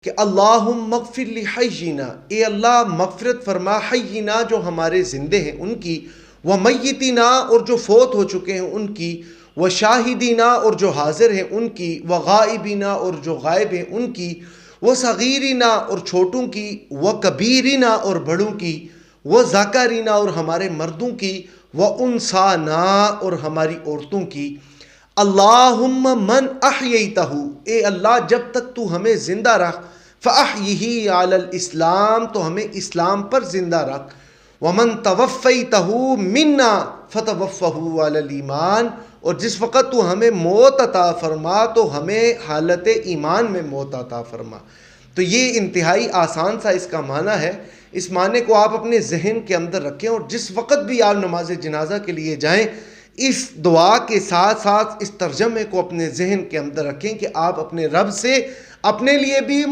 کہ اللہم اغفر لحینا، اے اللہ مغفرت فرما حینا جو ہمارے زندے ہیں ان کی، ومیتنا اور جو فوت ہو چکے ہیں ان کی، وشاہدینا اور جو حاضر ہیں ان کی، وغائبینا اور جو غائب ہیں ان کی، وصغیرنا اور چھوٹوں کی، وکبیرنا اور بڑوں کی، وذکرنا اور ہمارے مردوں کی، وانثانا اور ہماری عورتوں کی۔ اللہم من احییتہ، اے اللہ جب تک تو ہمیں زندہ رکھ، فاحیہ علی الاسلام تو ہمیں اسلام پر زندہ رکھ، ومن توفیتہ منا فتوفہ علی الایمان، اور جس وقت تو ہمیں موت عطا فرما تو ہمیں حالت ایمان میں موت عطا فرما۔ تو یہ انتہائی آسان سا اس کا معنی ہے۔ اس معنی کو آپ اپنے ذہن کے اندر رکھیں، اور جس وقت بھی آپ نماز جنازہ کے لیے جائیں اس دعا کے ساتھ ساتھ اس ترجمے کو اپنے ذہن کے اندر رکھیں کہ آپ اپنے رب سے اپنے لیے بھی